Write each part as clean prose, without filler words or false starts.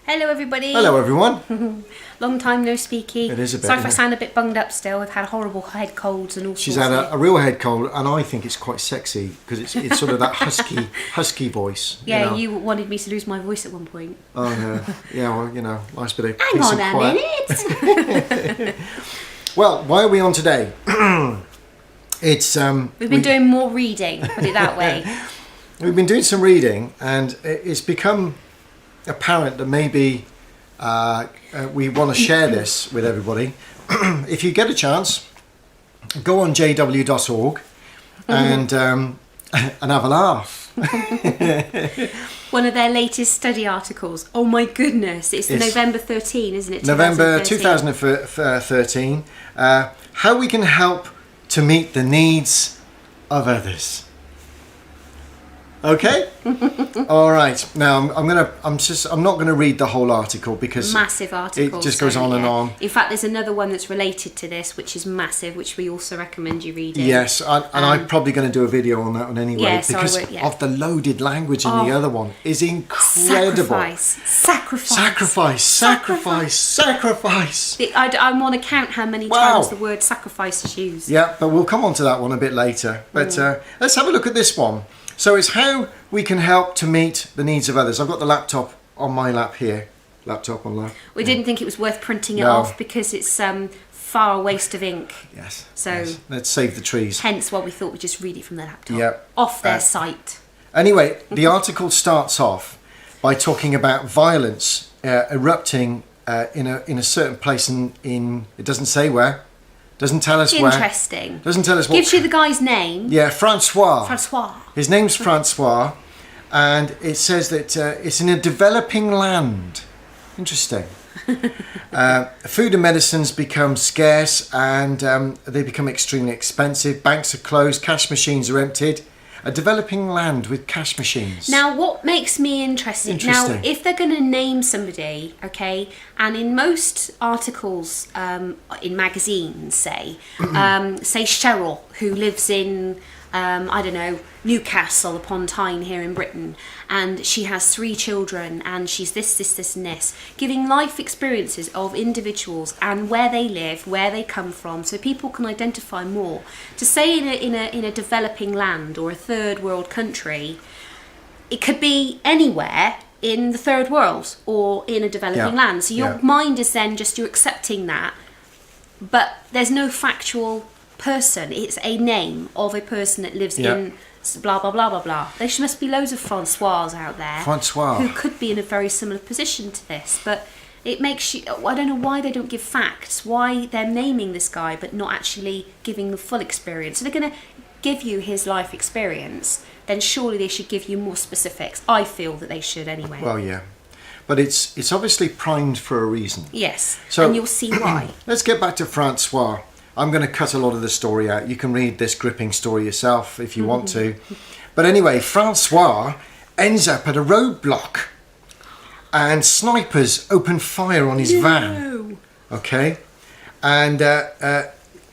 Hello everybody. Hello everyone. Long time no speaky. It is a bit. Sorry if I sound a bit bunged up still. I've had horrible head colds and all She's sorts. had a real head cold, and I think it's quite sexy because it's sort of that husky voice. Yeah, you wanted me to lose my voice at one point. Oh yeah, well nice bit of Hang peace on and a quiet. minute. Well, why are we on today? It's We've been doing more reading, put it that way. We've been doing some reading, and it's become apparent that maybe we want to share this with everybody. If you get a chance, go on jw.org and have a laugh. One of their latest study articles. Oh my goodness, it's November 13, isn't it? November 2013. How we can help to meet the needs of others. Okay. All right. Now I'm not gonna read the whole article because massive article. It just goes on and on. In fact, there's another one that's related to this, which is massive, which we also recommend you reading. Yes, and I'm probably going to do a video on that one anyway, yeah, so because of the loaded language in the other one is incredible. Sacrifice. I want to count how many times the word sacrifice is used. Yeah, but we'll come on to that one a bit later. But let's have a look at this one. So it's how we can help to meet the needs of others. I've got the laptop on my lap here. Laptop on lap. We didn't think it was worth printing it off because it's far a waste of ink. Yes. So yes. Let's save the trees. Hence why we thought we'd just read it from the laptop. Yep. Off their site. Anyway, the article starts off by talking about violence erupting in a certain place in it doesn't say where. Doesn't tell us where. Interesting. Doesn't tell us what. Gives you the guy's name. Yeah, Francois. Francois. His name's Francois, and it says that it's in a developing land. Interesting. Food and medicines become scarce, and they become extremely expensive. Banks are closed. Cash machines are emptied. A developing land with cash machines. Now, what makes me interested? Now, if they're going to name somebody, okay, and in most articles in magazines, say Cheryl, who lives in, I don't know, Newcastle upon Tyne here in Britain, and she has 3 children, and she's this, and this, giving life experiences of individuals and where they live, where they come from, so people can identify more. To say in a developing land or a third world country, it could be anywhere in the third world or in a developing land. So your mind is then just you're accepting that, but there's no factual person. It's a name of a person that lives in blah blah blah blah blah. There must be loads of Francois out there who could be in a very similar position to this, but it makes you, I don't know why they don't give facts, why they're naming this guy but not actually giving the full experience. So they're going to give you his life experience, then surely they should give you more specifics. I feel that they should anyway. Well, yeah, but it's obviously primed for a reason. Yes, so and you'll see why. Let's get back to Francois. I'm going to cut a lot of the story out. You can read this gripping story yourself if you want to. But anyway, Francois ends up at a roadblock and snipers open fire on his van. Okay? And the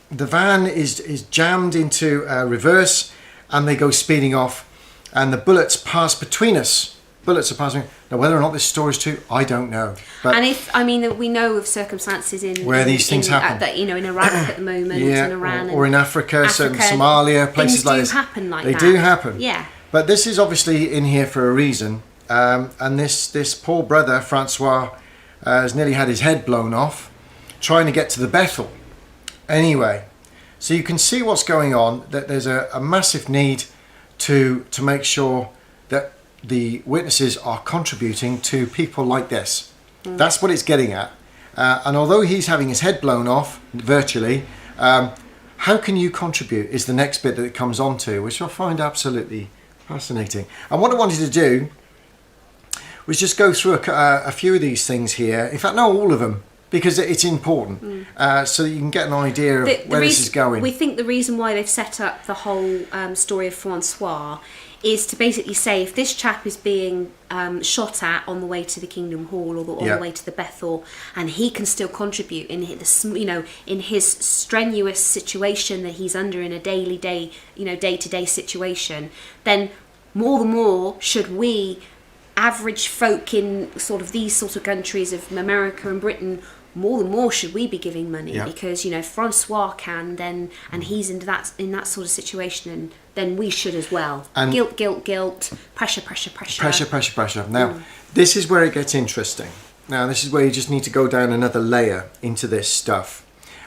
van is jammed into reverse and they go speeding off and the bullets pass between us. Bullets are passing. Now, whether or not this story is true, I don't know. But and we know of circumstances where these things happen. That in Iraq at the moment, in Iran, or in Africa, Somalia, places like this. Things do happen like that. They do happen. Yeah. But this is obviously in here for a reason. And this poor brother, Francois, has nearly had his head blown off trying to get to the Bethel. Anyway, so you can see what's going on. That there's a massive need to make sure that the witnesses are contributing to people like this. That's what it's getting at. And although he's having his head blown off virtually, how can you contribute is the next bit that it comes on to, which I find absolutely fascinating. And what I wanted to do was just go through a few of these things here. In fact, not all of them, because it's important, so that you can get an idea of where this is going. We think the reason why they've set up the whole story of Francois is to basically say if this chap is being shot at on the way to the Kingdom Hall or on the way to the Bethel, and he can still contribute in his strenuous situation that he's under in a day-to-day situation, then more should we average folk in sort of these sort of countries of America and Britain, more should we be giving money? Yeah. Because, you know, Francois can then, and he's in that sort of situation, and then we should as well. And guilt, pressure. Pressure. Now, this is where it gets interesting. Now, this is where you just need to go down another layer into this stuff.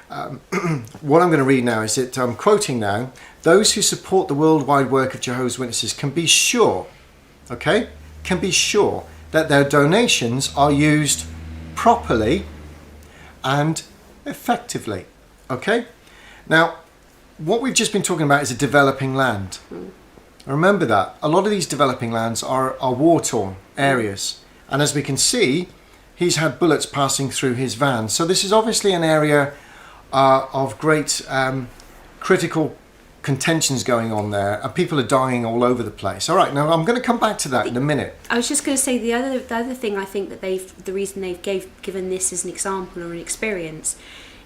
What I'm going to read now is that I'm quoting now, those who support the worldwide work of Jehovah's Witnesses can be sure, okay, can be sure that their donations are used properly and effectively, okay? Now, what we've just been talking about is a developing land. Remember that. A lot of these developing lands are war-torn areas. And as we can see, he's had bullets passing through his van. So this is obviously an area of great critical contentions going on there, and people are dying all over the place. All right, now I'm going to come back to that in a minute. I was just going to say the other thing I think that the reason they've given this as an example or an experience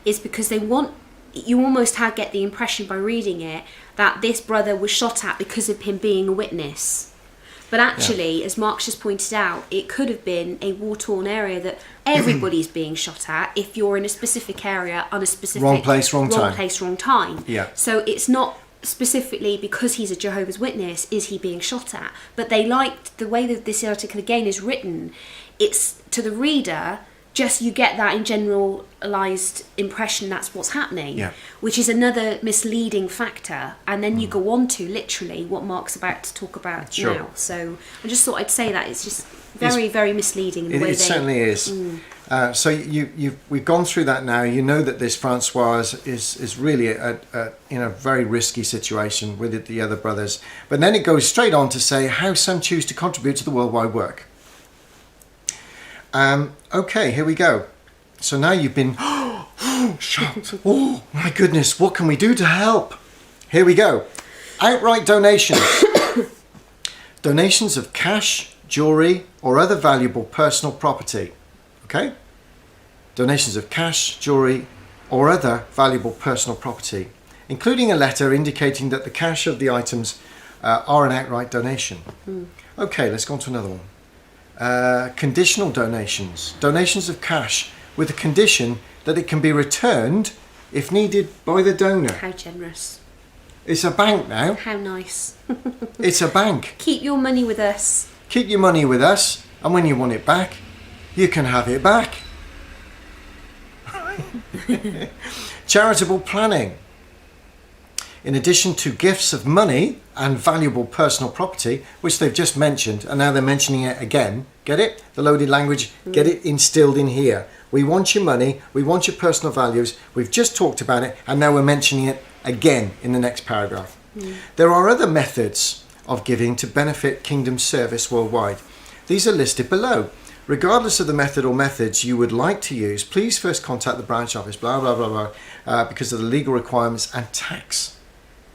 is because they want, you almost get the impression by reading it that this brother was shot at because of him being a witness. But actually, as Mark's just pointed out, it could have been a war-torn area that everybody's being shot at if you're in a specific area on a specific... Wrong place, wrong time. Wrong place, wrong time. Yeah. So it's not specifically because he's a Jehovah's Witness is he being shot at. But they liked the way that this article again is written. It's to the reader... just you get that in generalised impression that's what's happening, which is another misleading factor. And then you go on to literally what Mark's about to talk about now. So I just thought I'd say that it's just very misleading in the way it certainly is. So we've gone through that now. You know that this Francois is really in a very risky situation with the other brothers. But then it goes straight on to say how some choose to contribute to the worldwide work. Okay, here we go. So now you've been shocked. Oh my goodness, what can we do to help? Here we go. Outright donations. Donations of cash, jewelry, or other valuable personal property. Okay? Donations of cash, jewelry, or other valuable personal property, including a letter indicating that the cash of the items are an outright donation. Okay, let's go on to another one. Conditional donations. Donations of cash with the condition that it can be returned if needed by the donor. How generous. It's a bank now. How nice. It's a bank. Keep your money with us. Keep your money with us, and when you want it back, you can have it back. Charitable planning. In addition to gifts of money and valuable personal property, which they've just mentioned, and now they're mentioning it again. Get it? The loaded language, get it instilled in here. We want your money, we want your personal values, we've just talked about it, and now we're mentioning it again in the next paragraph. There are other methods of giving to benefit kingdom service worldwide. These are listed below. Regardless of the method or methods you would like to use, please first contact the branch office, blah, blah, blah, blah, because of the legal requirements and tax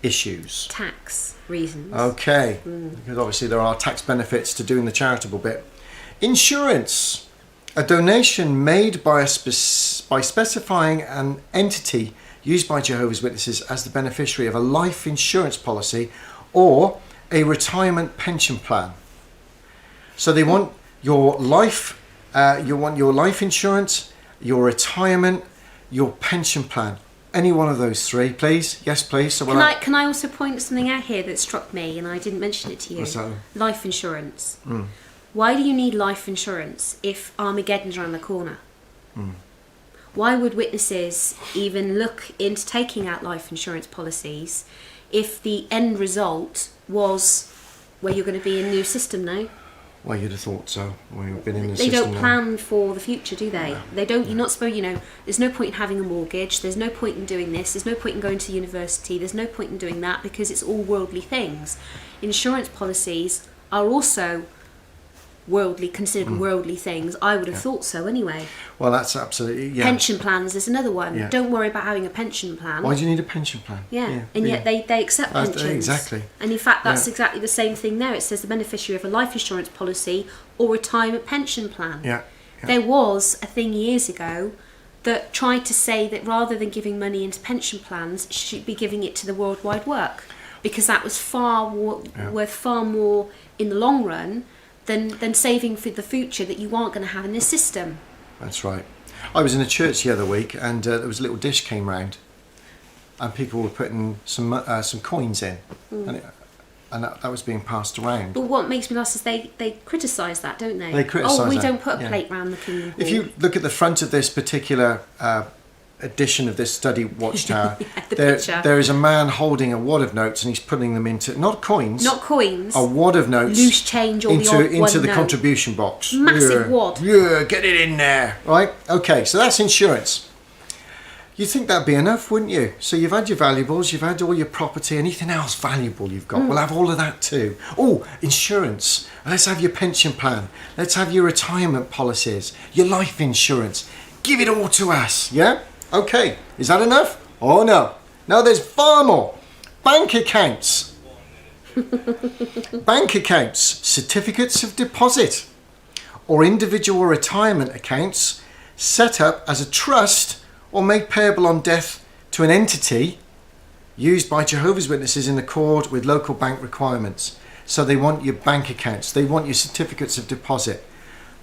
issues. Tax reasons. Okay, because obviously there are tax benefits to doing the charitable bit. Insurance. A donation made by specifying an entity used by Jehovah's Witnesses as the beneficiary of a life insurance policy or a retirement pension plan. So they want your life, your life insurance, your retirement, your pension plan. Any one of those three, please. Yes, please. So can I also point something out here that struck me, and I didn't mention it to you? What's that? Life insurance. Why do you need life insurance if Armageddon's around the corner? Why would witnesses even look into taking out life insurance policies if the end result was where you're going to be in a new system now? Well, you'd have thought so. We've been in the they system don't plan for the future, do they? No. They don't. You're not supposed. You know, there's no point in having a mortgage. There's no point in doing this. There's no point in going to university. There's no point in doing that because it's all worldly things. Insurance policies are also considered worldly things. I would have thought so anyway. Well, that's absolutely Pension plans is another one. Don't worry about having a pension plan. Why do you need a pension plan? And yet they accept pensions. Exactly. And in fact that's exactly the same thing there. It says the beneficiary of a life insurance policy or retirement pension plan. There was a thing years ago that tried to say that rather than giving money into pension plans, you should be giving it to the worldwide work because that was worth far more in the long run than saving for the future that you aren't going to have in this system. That's right. I was in a church the other week, and there was a little dish came round, and people were putting some coins in, and that was being passed around. But what makes me laugh is they criticise that, don't they? They criticise that. Oh, we don't put a plate round the kingdom hall. If you look at the front of this particular edition of this study Watchtower, there is a man holding a wad of notes, and he's putting them into not coins, a wad of notes, loose change, or into the contribution box. Massive wad. Yeah, get it in there, right? Okay, so that's insurance. You'd think that'd be enough, wouldn't you? So you've had your valuables, you've had all your property, anything else valuable you've got. We'll have all of that too. Oh, insurance. Let's have your pension plan. Let's have your retirement policies, your life insurance. Give it all to us, yeah? Okay, is that enough? Oh no. No, there's far more. Bank accounts. Bank accounts, certificates of deposit, or individual retirement accounts set up as a trust or made payable on death to an entity used by Jehovah's Witnesses in accord with local bank requirements. So they want your bank accounts, they want your certificates of deposit.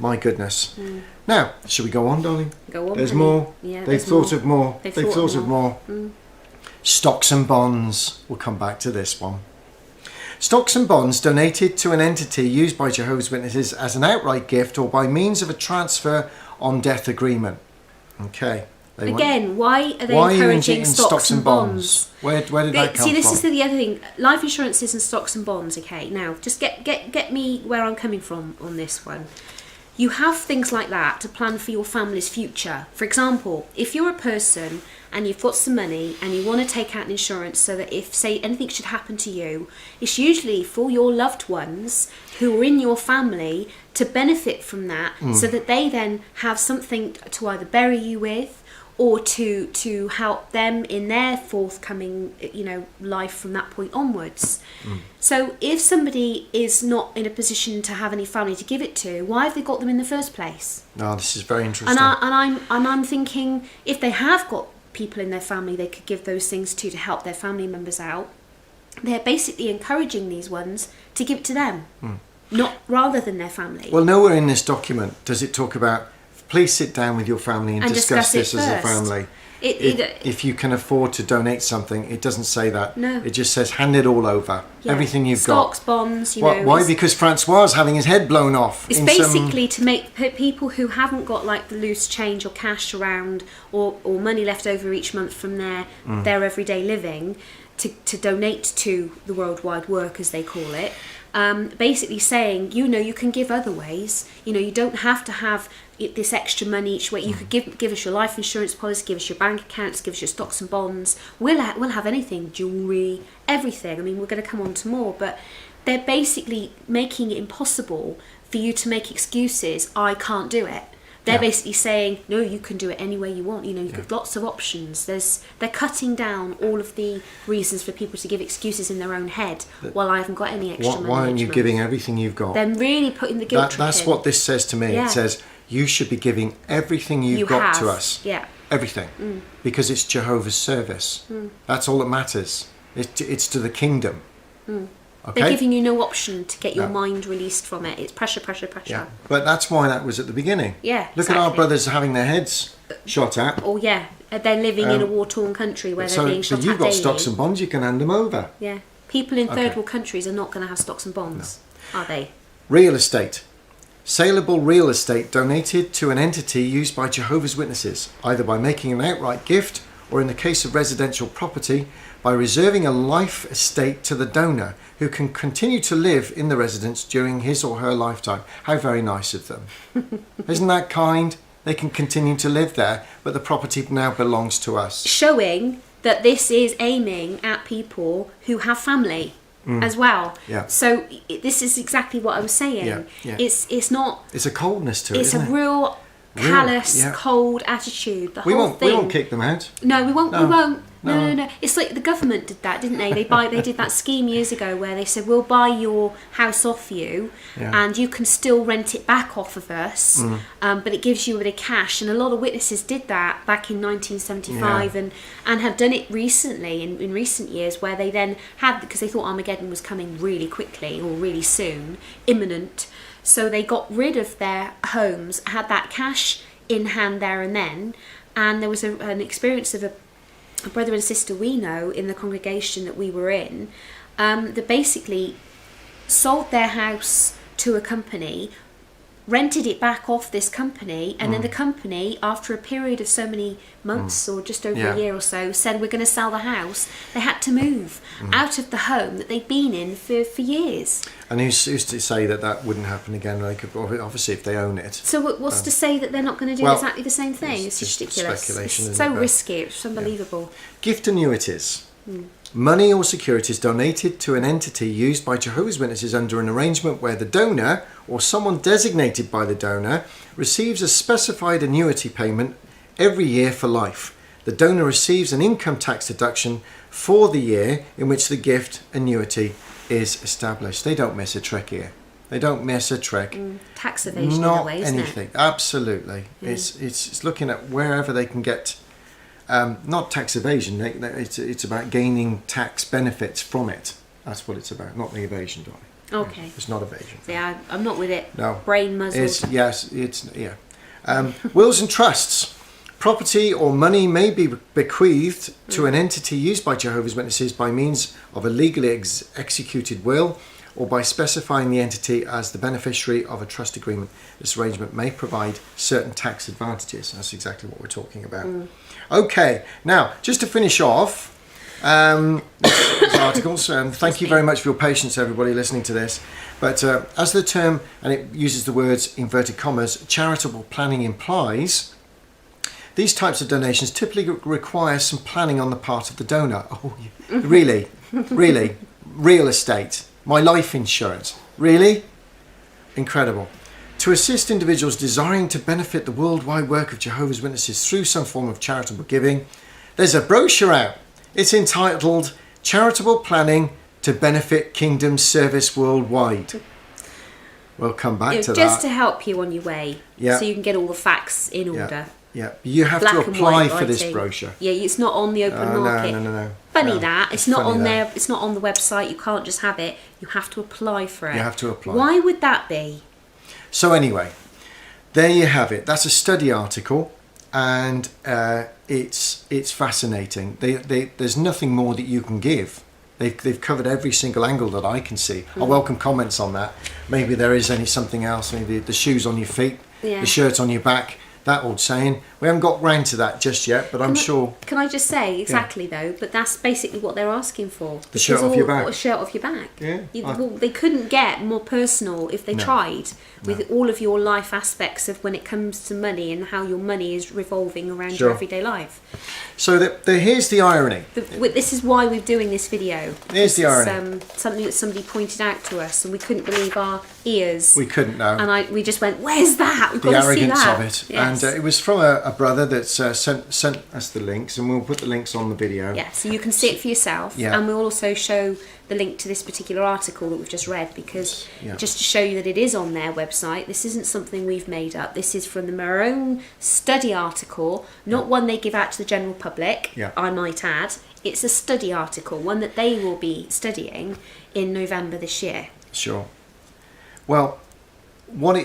My goodness. Now, should we go on, darling? Go on. There's more. Yeah, They've thought of more. They've thought of more. Stocks and bonds. We'll come back to this one. Stocks and bonds donated to an entity used by Jehovah's Witnesses as an outright gift or by means of a transfer on death agreement. Okay. Again, why are they encouraging stocks and bonds? Where did that come from? See, this is the other thing. Life insurances and stocks and bonds. Okay, now just get me where I'm coming from on this one. You have things like that to plan for your family's future. For example, if you're a person and you've got some money and you want to take out an insurance so that if, say, anything should happen to you, it's usually for your loved ones who are in your family to benefit from that, so that they then have something to either bury you with or to help them in their forthcoming, life from that point onwards. So if somebody is not in a position to have any family to give it to, why have they got them in the first place? No, this is very interesting. And I'm thinking, if they have got people in their family they could give those things to help their family members out, they're basically encouraging these ones to give it to them, not rather than their family. Well, nowhere in this document does it talk about, please sit down with your family and discuss this as a family. If you can afford to donate something, it doesn't say that. No. It just says hand it all over. Yeah. Everything you've got. Stocks, bonds, Why? Because Francois is having his head blown off. It's basically to make people who haven't got like the loose change or cash around or money left over each month from their everyday living to donate to the worldwide work, as they call it. Basically saying, you can give other ways. You don't have to have this extra money each way. You could give us your life insurance policy, give us your bank accounts, give us your stocks and bonds. We'll have anything, jewellery, everything. I mean, we're going to come on to more, but they're basically making it impossible for you to make excuses. I can't do it. They're basically saying, no, you can do it any way you want. You've got lots of options. They're cutting down all of the reasons for people to give excuses in their own head. Well, I haven't got any extra money. Why aren't you giving everything you've got? They're really putting the guilt trip in. That's what this says to me. Yeah. It says, you should be giving everything you've got to us. Yeah. Everything. Because it's Jehovah's service. That's all that matters. It's to the kingdom. Okay? They're giving you no option to get your mind released from it. It's pressure, pressure, pressure. Yeah. But that's why that was at the beginning. Yeah, Look at our brothers having their heads shot at. Oh, yeah. They're living in a war-torn country where they're being shot at daily. So you've got stocks and bonds, you can hand them over. Yeah. People in third world countries are not going to have stocks and bonds, are they? Real estate. Saleable real estate donated to an entity used by Jehovah's Witnesses, either by making an outright gift or, in the case of residential property, by reserving a life estate to the donor who can continue to live in the residence during his or her lifetime. How very nice of them. Isn't that kind? They can continue to live there, but the property now belongs to us. Showing that this is aiming at people who have family as well. Yeah. So this is exactly what I was saying. Yeah. It's not... It's a coldness to it, It's a real callous, cold attitude. The whole thing. We won't kick them out. No, we won't. No. We won't. No. It's like the government did that, didn't they? They did that scheme years ago where they said, we'll buy your house off you and you can still rent it back off of us, but it gives you a bit of cash. And a lot of witnesses did that back in 1975 and have done it recently, in recent years, where they then had, because they thought Armageddon was coming really quickly or really soon, imminent. So they got rid of their homes, had that cash in hand there and then. And there was an experience of a brother and sister we know in the congregation that we were in, that basically sold their house to a company, rented it back off this company, and then the company, after a period of so many months or just over a year or so, said, we're going to sell the house. They had to move out of the home that they'd been in for years. And who's to say that wouldn't happen again? They could, obviously, if they own it. So what's to say that they're not going to do exactly the same thing? It's just ridiculous. Speculation, it's so risky. It's unbelievable. Gift annuities. Money or securities donated to an entity used by Jehovah's Witnesses under an arrangement where the donor or someone designated by the donor receives a specified annuity payment every year for life. The donor receives an income tax deduction for the year in which the gift annuity is established. They don't miss a trick here. They don't miss a trick. Tax evasion Not in a way, isn't anything. it? Absolutely. It's looking at wherever they can get. Not tax evasion. It's about gaining tax benefits from it. That's what it's about. Not the evasion, darling. Okay. It's not evasion. Yeah, I'm not with it. No. Brain muzzled. Wills and trusts. Property or money may be bequeathed to an entity used by Jehovah's Witnesses by means of a legally executed will or by specifying the entity as the beneficiary of a trust agreement. This arrangement may provide certain tax advantages. That's exactly what we're talking about. Okay, now, just to finish off, these articles, thank you very much for your patience, everybody listening to this. But as the term, and it uses the words inverted commas, charitable planning implies, these types of donations typically require some planning on the part of the donor. Oh, really? Really? Real estate? My life insurance? Really? Incredible. To assist individuals desiring to benefit the worldwide work of Jehovah's Witnesses through some form of charitable giving, there's a brochure out. It's entitled Charitable Planning to Benefit Kingdom Service Worldwide. We'll come back to that. Just to help you on your way, so you can get all the facts in order. Yeah, you have to apply for this brochure. Yeah, it's not on the open market. No. Funny that. It's not on there. It's not on the website. You can't just have it. You have to apply for it. You have to apply. Why would that be? So anyway, there you have it. That's a study article, and it's fascinating. There's nothing more that you can give. They've covered every single angle that I can see. I welcome comments on that. Maybe there is something else. Maybe the shoes on your feet, the shirt on your back. That old saying. We haven't got round to that just yet, but I'm sure. Can I just say exactly though? But that's basically what they're asking for. The shirt off your back. A shirt off your back. Yeah. They couldn't get more personal if they tried with all of your life aspects of when it comes to money and how your money is revolving around your everyday life. So here's the irony. This is why we're doing this video. Here's the irony. Something that somebody pointed out to us, and we couldn't believe our ears. We couldn't know. And we just went, "Where's that? We've got to see that." The arrogance of it. Yes. And it was from a brother that sent us the links, and we'll put the links on the video. Yeah, so you can see it for yourself. Yeah. And we'll also show the link to this particular article that we've just read, because just to show you that it is on their website. This isn't something we've made up. This is from their own study article, not one they give out to the general public, I might add. It's a study article, one that they will be studying in November this year. Sure. Well, what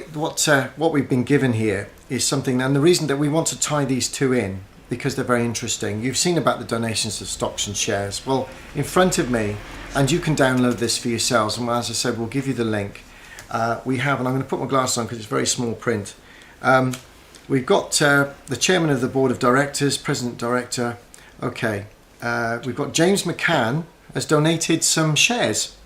we've been given here is something, and the reason that we want to tie these two in, because they're very interesting. You've seen about the donations of stocks and shares. Well, in front of me, and you can download this for yourselves, and as I said, we'll give you the link. We have, and I'm going to put my glasses on because it's very small print. We've got the chairman of the board of directors, president director. Okay, we've got James McCann has donated some shares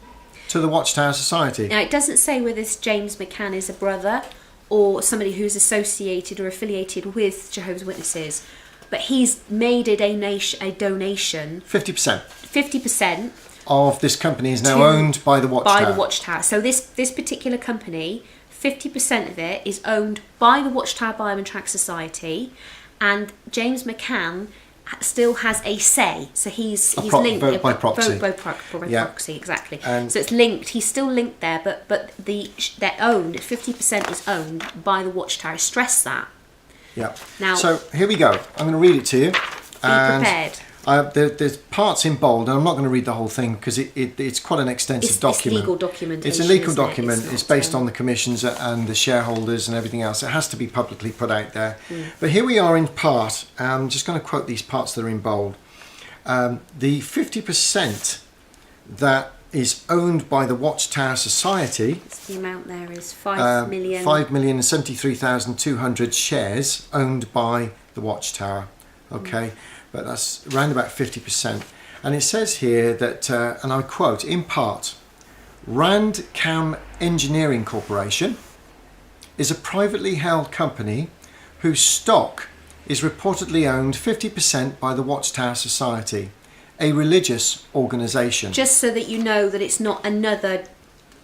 to the Watchtower Society. Now, it doesn't say whether this James McCann is a brother or somebody who's associated or affiliated with Jehovah's Witnesses, but he's made a donation. 50%. 50% of this company is now owned by the Watchtower. By the Watchtower. So this particular company, 50% of it is owned by the Watchtower Bible and Tract Society, and James McCann still has a say. So he's linked vote by proxy. Vote by proxy, exactly. And so it's linked. He's still linked there, but they're owned. 50% is owned by the Watchtower. Stress that. Yeah. Now, so here we go. I'm going to read it to you. Be prepared. There's parts in bold, and I'm not going to read the whole thing because it's quite an extensive document. It's legal document. It's a legal document. It's based on the commissions and the shareholders and everything else. It has to be publicly put out there. But here we are in part. I'm just going to quote these parts that are in bold. The 50% that is owned by the Watchtower Society. The amount there is 5 million. 5,073,200 shares owned by the Watchtower. Okay, but that's around about 50%. And it says here that, and I quote, in part, Rand Cam Engineering Corporation is a privately held company whose stock is reportedly owned 50% by the Watchtower Society, a religious organisation. Just so that you know that it's not another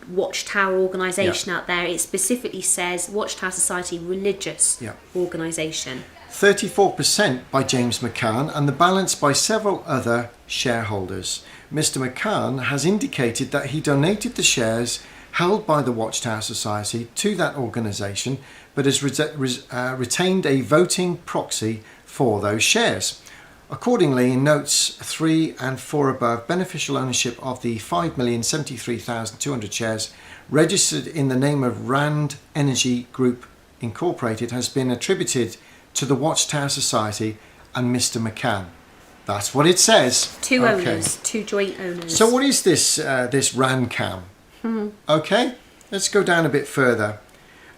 Watchtower organisation out there. It specifically says Watchtower Society Religious Organisation. 34% by James McCann and the balance by several other shareholders. Mr. McCann has indicated that he donated the shares held by the Watchtower Society to that organisation, but has retained a voting proxy for those shares. Accordingly, in notes 3 and 4 above, beneficial ownership of the 5,073,200 shares registered in the name of Rand Energy Group Incorporated has been attributed to the Watchtower Society and Mr. McCann. That's what it says. Two owners, two joint owners. So what is this this RANCAM? Okay, let's go down a bit further.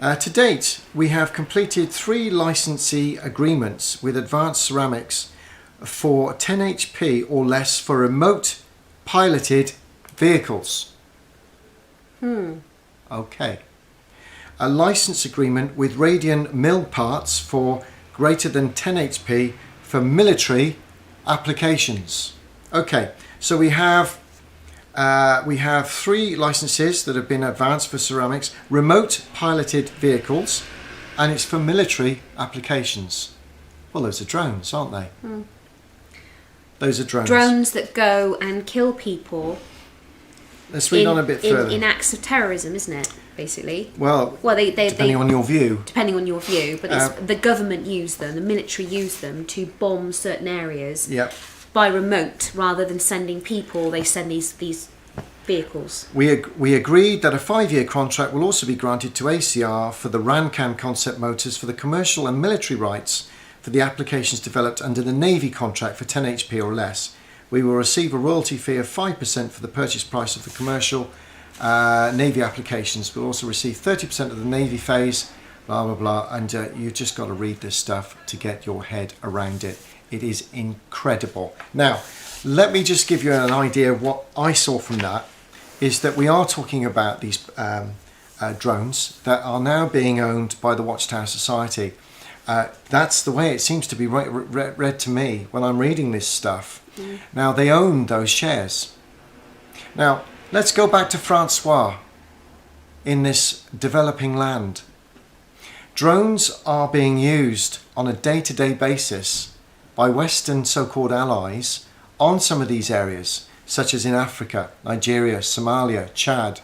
To date, we have completed 3 licensee agreements with Advanced Ceramics for 10 HP or less for remote piloted vehicles. Okay. A license agreement with Radian Mill Parts for greater than 10 HP for military applications. Okay, so we have 3 licenses that have been advanced for ceramics, remote piloted vehicles, and it's for military applications. Well, those are drones, aren't they? Those are drones. Drones that go and kill people. Let's read on a bit further. In acts of terrorism, isn't it? Basically. Well, depending on your view. Depending on your view, but it's, the government use them, the military use them to bomb certain areas. By remote, rather than sending people, they send these vehicles. We agreed that a 5-year contract will also be granted to ACR for the RANCAM concept motors for the commercial and military rights for the applications developed under the Navy contract for 10 HP or less. We will receive a royalty fee of 5% for the purchase price of the commercial Navy applications. We'll also receive 30% of the Navy phase, blah, blah, blah. And you've just got to read this stuff to get your head around it. It is incredible. Now, let me just give you an idea of what I saw from that, is that we are talking about these drones that are now being owned by the Watchtower Society. That's the way it seems to be read to me when I'm reading this stuff. Now, they own those shares. Now, let's go back to Francois in this developing land. Drones are being used on a day-to-day basis by Western so-called allies on some of these areas, such as in Africa, Nigeria, Somalia, Chad,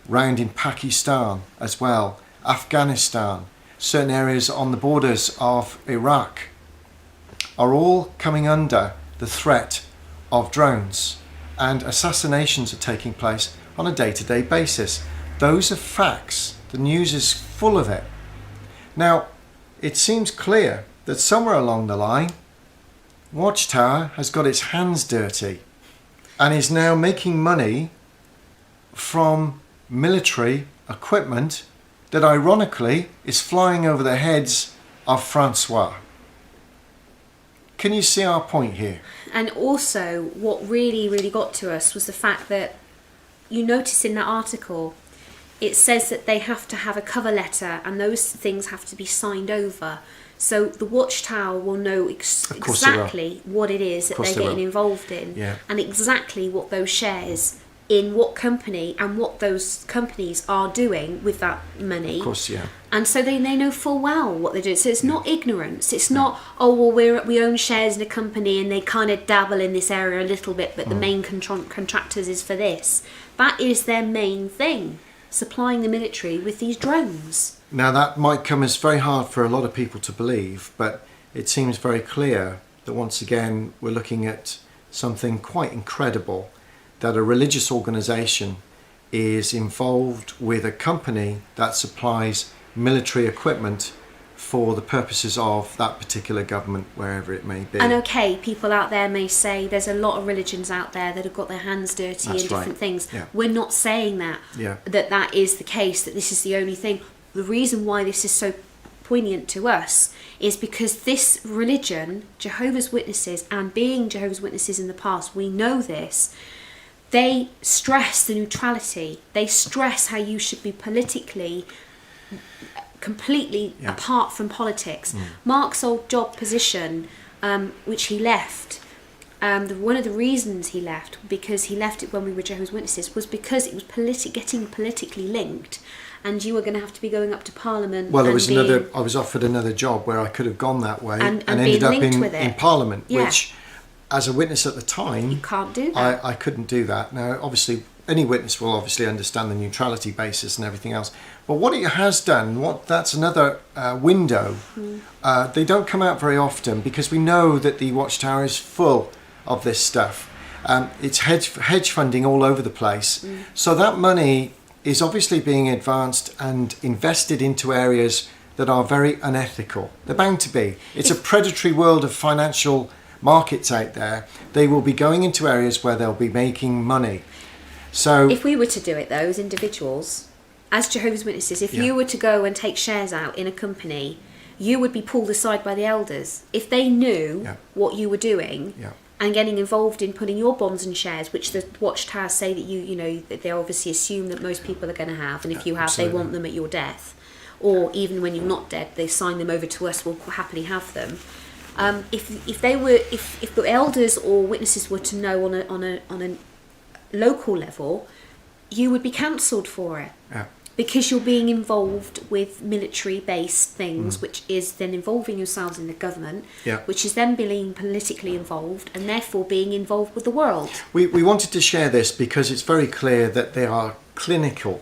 round in Pakistan as well, Afghanistan, certain areas on the borders of Iraq, are all coming under the threat of drones, and assassinations are taking place on a day-to-day basis. Those are facts. The news is full of it. Now, it seems clear that somewhere along the line, Watchtower has got its hands dirty and is now making money from military equipment that ironically is flying over the heads of Francois. Can you see our point here? And also, what really, really got to us was the fact that you notice in that article, it says that they have to have a cover letter and those things have to be signed over. So the Watchtower will know exactly what it is that they're getting involved in, and exactly what those shares in what company and what those companies are doing with that money. Of course, yeah. And so they know full well what they're doing. So it's not ignorance. It's not, oh, well, we own shares in a company and they kind of dabble in this area a little bit, but the main contractors is for this. That is their main thing, supplying the military with these drones. Now that might come as very hard for a lot of people to believe, but it seems very clear that once again we're looking at something quite incredible, that a religious organisation is involved with a company that supplies military equipment for the purposes of that particular government, wherever it may be. And okay, people out there may say there's a lot of religions out there that have got their hands dirty in different things. Yeah. We're not saying that, that is the case, that this is the only thing. The reason why this is so poignant to us is because this religion, Jehovah's Witnesses, and being Jehovah's Witnesses in the past, we know this, they stress the neutrality. They stress how you should be politically completely apart from politics. Mark's old job position, which he left, one of the reasons he left, because he left it when we were Jehovah's Witnesses, was because it was getting politically linked, and you were going to have to be going up to Parliament. Well, I was offered another job where I could have gone that way and ended up in Parliament, which, as a witness at the time, you can't do that. I couldn't do that. Now, obviously, any witness will obviously understand the neutrality basis and everything else. But what it has done, that's another window. They don't come out very often, because we know that the Watchtower is full of this stuff. It's hedge funding all over the place. So that money is obviously being advanced and invested into areas that are very unethical. They're bound to be. It's a predatory world of financial markets out there. They will be going into areas where they'll be making money. So if we were to do it, though, as individuals, as Jehovah's Witnesses, if you were to go and take shares out in a company, you would be pulled aside by the elders. If they knew what you were doing and getting involved in putting your bonds and shares, which the Watchtowers say that you know, that they obviously assume that most people are going to have, and if you have, they want them at your death, or even when you're not dead, they sign them over to us, we'll happily have them. If the elders or witnesses were to know on a local level, you would be cancelled for it. Because you're being involved with military-based things, which is then involving yourselves in the government, which is then being politically involved, and therefore being involved with the world. We wanted to share this because it's very clear that they are clinical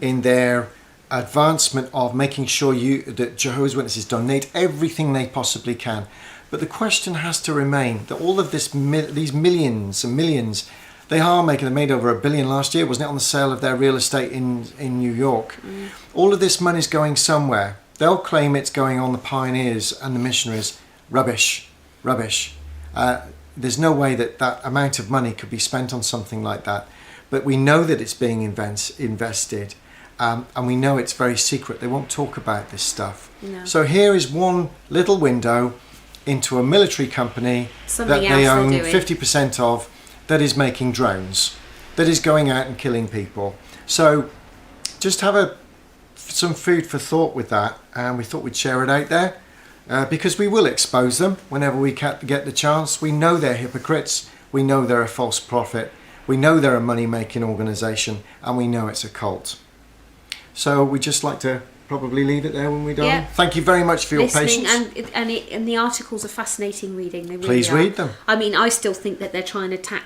in their advancement of making sure that Jehovah's Witnesses donate everything they possibly can. But the question has to remain that all of these millions and millions, they made over $1 billion last year, wasn't it, on the sale of their real estate in New York. All of this money's going somewhere. They'll claim it's going on the pioneers and the missionaries. Rubbish. There's no way that amount of money could be spent on something like that. But we know that it's being invested, and we know it's very secret. They won't talk about this stuff. No. So here is one little window into a military company that they own 50% of, that is making drones, that is going out and killing people. So just have some food for thought with that, and we thought we'd share it out there, because we will expose them whenever we get the chance. We know they're hypocrites, we know they're a false prophet, we know they're a money-making organisation, and we know it's a cult. So we'd just like to probably leave it there when we're done. Thank you very much for your patience. And the articles are fascinating reading. They really Please are. read them. I mean, I still think that they're trying to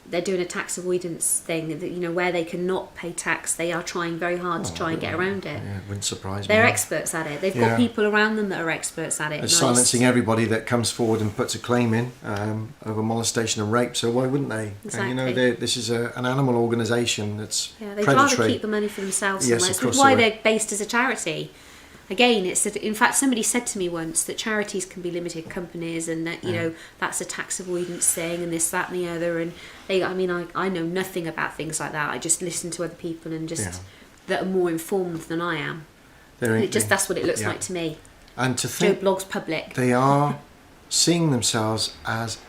they're doing a tax avoidance thing. That, you know, where they cannot pay tax, they are trying very hard to try and get around it. Yeah, it wouldn't surprise me. They're experts at it. They've got people around them that are experts at it. They're silencing everybody that comes forward and puts a claim in of a molestation and rape. So why wouldn't they? Exactly. And, you know, this is an animal organisation that's they'd predatory. rather keep the money for themselves. Yes, That's why they're based as a charity. Again, in fact, somebody said to me once that charities can be limited companies, and that that's a tax avoidance thing, and this, that, and the other. And I know nothing about things like that. I just listen to other people and that are more informed than I am. That's what it looks like to me. And to think Joe Blogs Public, they are seeing themselves as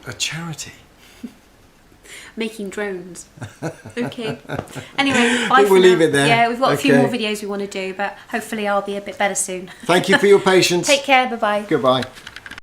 a charity. Making drones. Okay. Anyway, bye. We'll leave it there. Yeah, we've got a few more videos we want to do, but hopefully I'll be a bit better soon. Thank you for your patience. Take care. Bye bye. Goodbye.